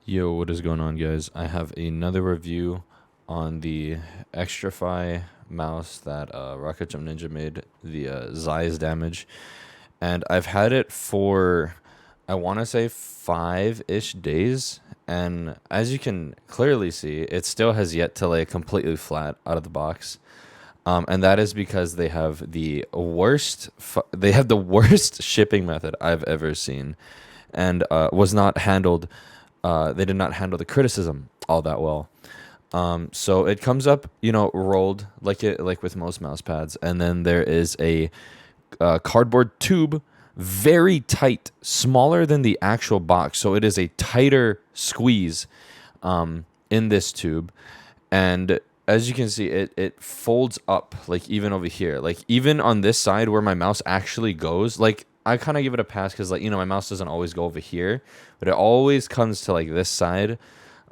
Yo, what is going on, guys? I have another review on the Xtrfy mouse that RocketJumpNinja made, the Zeiss damage, and I've had it for I want to say 5-ish days, and as you can clearly see, it still has yet to lay completely flat out of the box. And that is because they have the worst shipping method I've ever seen, and was not handled. They did not handle the criticism all that well. So it comes up, rolled like with most mouse pads, and then there is a cardboard tube, very tight, smaller than the actual box. So it is a tighter squeeze in this tube, and as you can see, it folds up, like even over here, like even on this side where my mouse actually goes. Like I kind of give it a pass because, like, my mouse doesn't always go over here, but it always comes to like this side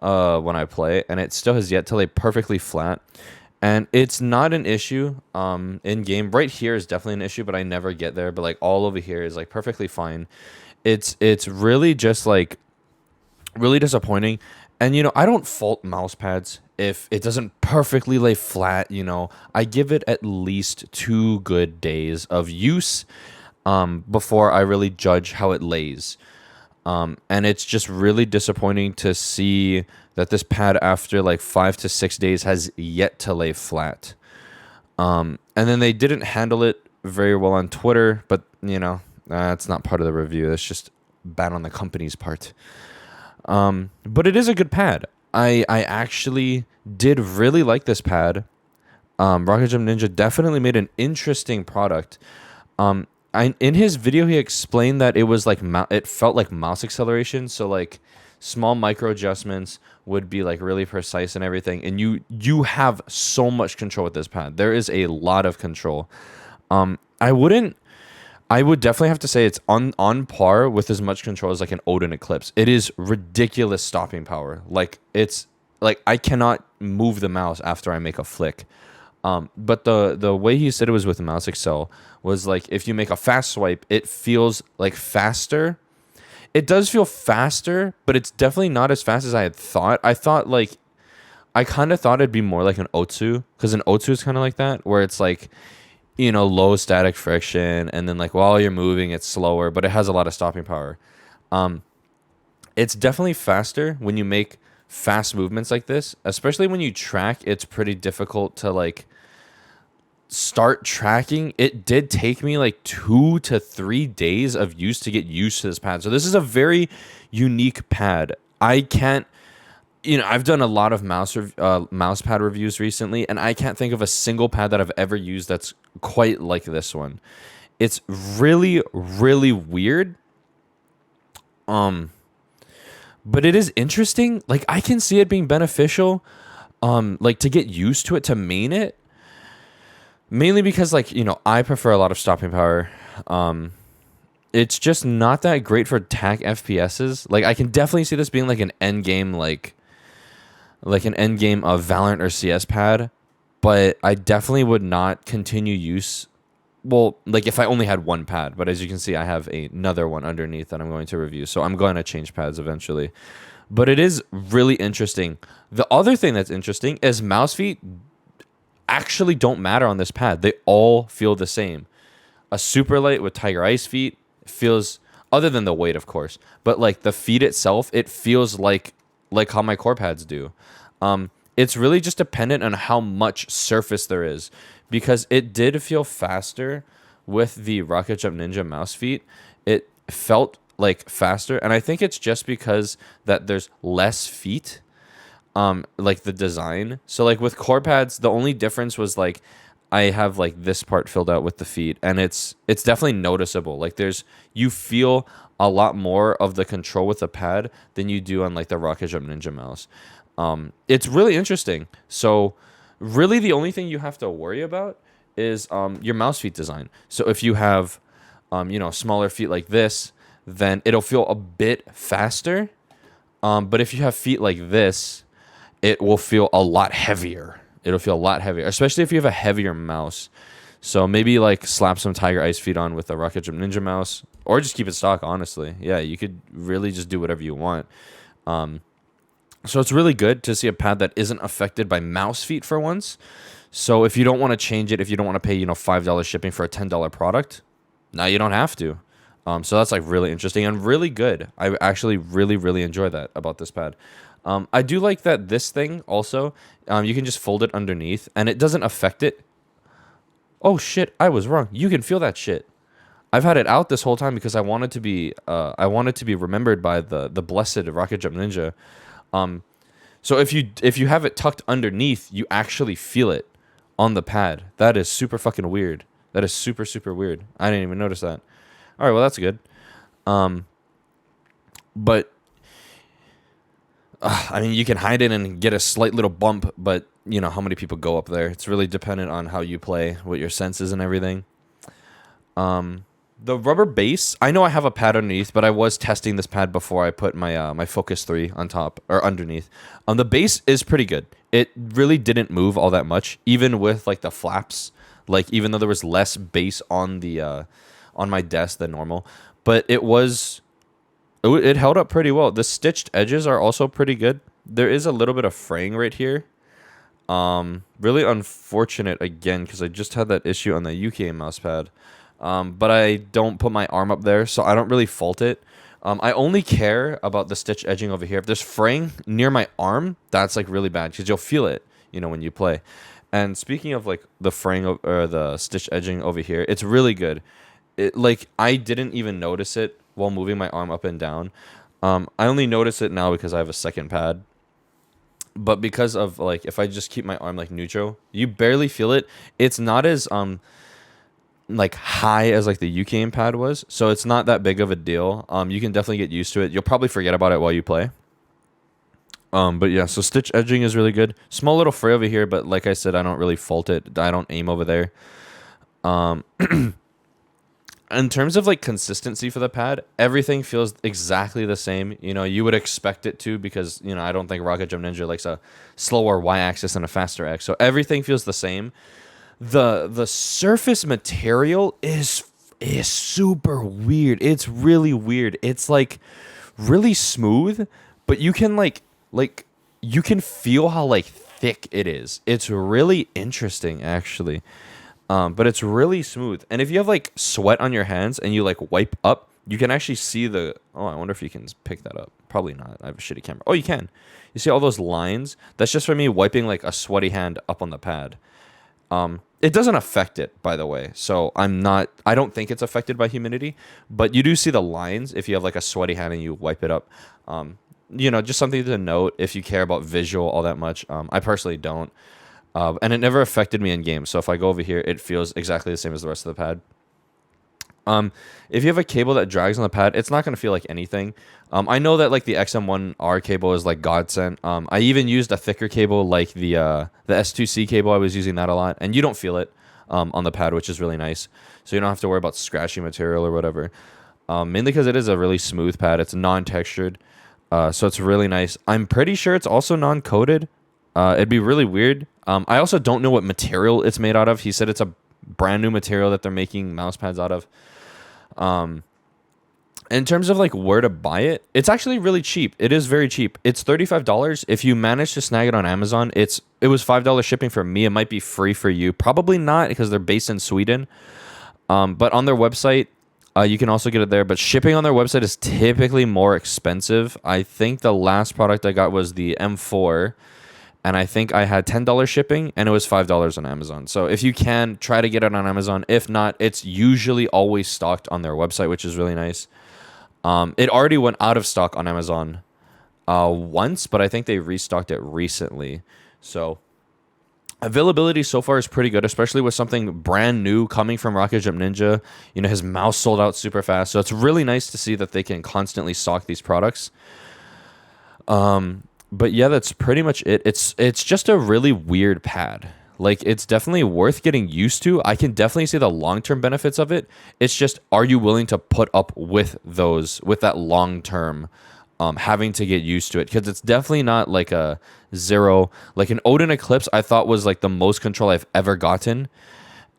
when I play, and it still has yet to lay perfectly flat. And it's not an issue in game. Right here is definitely an issue, but I never get there. But like all over here is like perfectly fine. It's really just like really disappointing. And I don't fault mouse pads if it doesn't perfectly lay flat. I give it at least 2 good days of use before I really judge how it lays. And it's just really disappointing to see that this pad, after like 5 to 6 days, has yet to lay flat. And then they didn't handle it very well on Twitter, but that's not part of the review. That's just bad on the company's part. But it is a good pad. I actually did really like this pad. RocketJumpNinja definitely made an interesting product. In his video, he explained that it was like it felt like mouse acceleration. So like small micro adjustments would be like really precise and everything. And you have so much control with this pad. There is a lot of control. I would definitely have to say it's on par with as much control as like an Odin Eclipse. It is ridiculous stopping power. Like it's like I cannot move the mouse after I make a flick. But the way he said it was with the mouse Excel was like if you make a fast swipe, it feels like faster. It does feel faster, but it's definitely not as fast as I had thought. I kind of thought it'd be more like an Otsu, because an Otsu is kind of like that, where it's like low static friction, and then like while you're moving, it's slower, but it has a lot of stopping power. It's definitely faster when you make fast movements like this, especially when you track. It's pretty difficult to like start tracking. It did take me like 2 to 3 days of use to get used to this pad. So this is a very unique pad. I can't, I've done a lot of mouse pad reviews recently, and I can't think of a single pad that I've ever used that's quite like this one. It's really, really weird. But it is interesting. Like I can see it being beneficial, like to get used to it, to main it. Mainly because like, I prefer a lot of stopping power. It's just not that great for TAC FPSs. Like I can definitely see this being like an end game, like an end game of Valorant or CS pad, but I definitely would not continue use. Well, like if I only had one pad, but as you can see, I have another one underneath that I'm going to review. So I'm going to change pads eventually. But it is really interesting. The other thing that's interesting is mouse feet actually don't matter on this pad. They all feel the same. A super light with Tiger Ice feet feels, other than the weight, of course, but like the feet itself, it feels like how my core pads do. It's really just dependent on how much surface there is, because it did feel faster with the RocketJumpNinja mouse feet. It felt like faster, and I think it's just because that there's less feet. Like the design. So like with core pads, the only difference was like I have like this part filled out with the feet, and it's definitely noticeable. Like you feel a lot more of the control with the pad than you do on like the RocketJumpNinja mouse. It's really interesting. So really the only thing you have to worry about is your mouse feet design. So if you have smaller feet like this, then it'll feel a bit faster. But if you have feet like this, it will feel a lot heavier. It'll feel a lot heavier, especially if you have a heavier mouse. So maybe like slap some Tiger Ice feet on with a RocketJumpNinja mouse, or just keep it stock, honestly. Yeah, you could really just do whatever you want. So it's really good to see a pad that isn't affected by mouse feet for once. So if you don't want to change it, if you don't want to pay, $5 shipping for a $10 product, now you don't have to. So that's like really interesting and really good. I actually really, really enjoy that about this pad. I do like that this thing also, you can just fold it underneath and it doesn't affect it. Oh shit, I was wrong. You can feel that shit. I've had it out this whole time because I wanted to be remembered by the blessed RocketJumpNinja. So if you have it tucked underneath, you actually feel it on the pad. That is super fucking weird. That is super super weird. I didn't even notice that. All right, well that's good. But I mean, you can hide it and get a slight little bump, but how many people go up there? It's really dependent on how you play, what your senses and everything. The rubber base, I know I have a pad underneath, but I was testing this pad before I put my Focus 3 on top or underneath. The base is pretty good. It really didn't move all that much, even with like the flaps. Like even though there was less base on the on my desk than normal, but it held up pretty well. The stitched edges are also pretty good. There is a little bit of fraying right here. Really unfortunate again because I just had that issue on the UK mouse pad. But I don't put my arm up there, so I don't really fault it. I only care about the stitch edging over here. If there's fraying near my arm, that's like really bad because you'll feel it, when you play. And speaking of like the fraying or the stitch edging over here, it's really good. Like I didn't even notice it while moving my arm up and down. I only notice it now because I have a second pad. But because of like if I just keep my arm like neutral, you barely feel it. It's not as like high as like the UK pad was, so it's not that big of a deal. You can definitely get used to it. You'll probably forget about it while you play. But yeah, so stitch edging is really good. Small little fray over here, but like I said, I don't really fault it. I don't aim over there. In terms of like consistency for the pad, everything feels exactly the same. You would expect it to because I don't think RocketJumpNinja likes a slower y-axis and a faster x, so everything feels the same. The surface material is super weird. It's really weird. It's like really smooth, but you can like you can feel how like thick it is. It's really interesting actually. But it's really smooth. And if you have like sweat on your hands and you like wipe up, you can actually see I wonder if you can pick that up. Probably not. I have a shitty camera. Oh, you can. You see all those lines? That's just for me wiping like a sweaty hand up on the pad. It doesn't affect it, by the way. So I don't think it's affected by humidity, but you do see the lines if you have like a sweaty hand and you wipe it up. Just something to note if you care about visual all that much. I personally don't. And it never affected me in game. So if I go over here, it feels exactly the same as the rest of the pad. If you have a cable that drags on the pad, it's not going to feel like anything. I know that like the XM1R cable is like godsend. I even used a thicker cable like the S2C cable. I was using that a lot, and you don't feel it on the pad, which is really nice. So you don't have to worry about scratchy material or whatever. Mainly because it is a really smooth pad. It's non-textured, so it's really nice. I'm pretty sure it's also non-coated. It'd be really weird. I also don't know what material it's made out of. He said it's a brand new material that they're making mouse pads out of. In terms of like where to buy it, it's actually really cheap. It is very cheap. It's $35. If you manage to snag it on Amazon, it was $5 shipping for me. It might be free for you. Probably not because they're based in Sweden. But on their website, you can also get it there. But shipping on their website is typically more expensive. I think the last product I got was the M4. And I think I had $10 shipping, and it was $5 on Amazon. So if you can, try to get it on Amazon. If not, it's usually always stocked on their website, which is really nice. It already went out of stock on Amazon once, but I think they restocked it recently. So availability so far is pretty good, especially with something brand new coming from RocketJumpNinja. His mouse sold out super fast. So it's really nice to see that they can constantly stock these products. But yeah, that's pretty much it. It's just a really weird pad. Like, it's definitely worth getting used to. I can definitely see the long-term benefits of it. It's just, are you willing to put up with that long-term, having to get used to it? Because it's definitely not like a zero. Like an Odin Eclipse, I thought was like the most control I've ever gotten.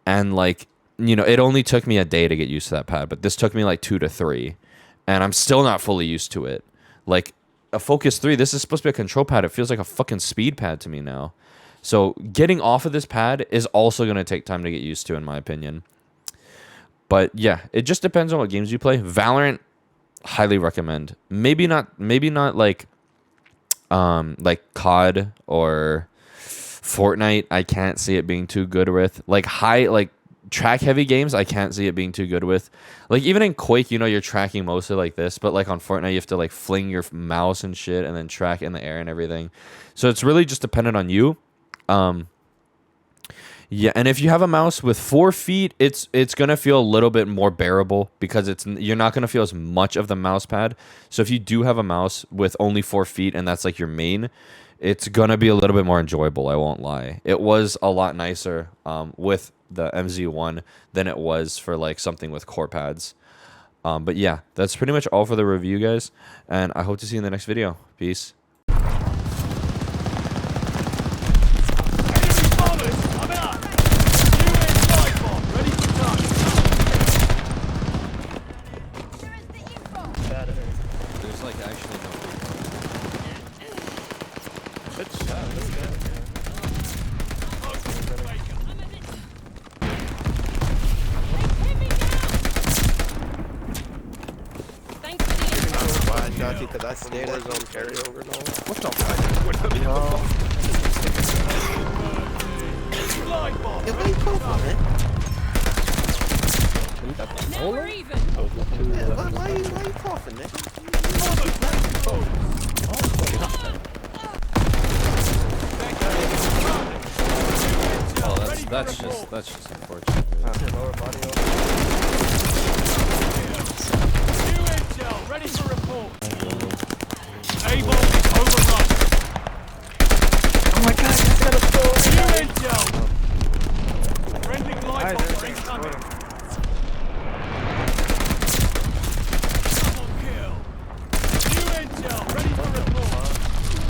And like, it only took me a day to get used to that pad. But this took me like 2 to 3. And I'm still not fully used to it. Like, a Focus 3. This is supposed to be a control pad. It feels like a fucking speed pad to me now. So getting off of this pad is also going to take time to get used to, in my opinion. But yeah, it just depends on what games you play. Valorant, highly recommend. Maybe not like COD or Fortnite. I can't see it being too good with. Like track heavy games, I can't see it being too good with. Like even in Quake, you know, you're tracking mostly like this, but like on Fortnite you have to like fling your mouse and shit and then track in the air and everything. So it's really just dependent on you. Yeah, and if you have a mouse with 4 feet, it's gonna feel a little bit more bearable because you're not gonna feel as much of the mouse pad. So if you do have a mouse with only 4 feet and that's like your main, it's gonna be a little bit more enjoyable. I won't lie. It was a lot nicer with the MZ1 than it was for like something with core pads. But yeah, that's pretty much all for the review, guys, and I hope to see you in the next video. Peace. There's like actually no Good shot. Let's go. Why, Jockey? Because I stayed at zone carryover now. What the fuck? Yeah, why you coughing, man? Never even. Yeah, why you coughing, man? Oh, that's just unfortunate. Lower body Ready for report. Able is overrun. Oh my god, I got a New intel. Friendly glide bomber incoming.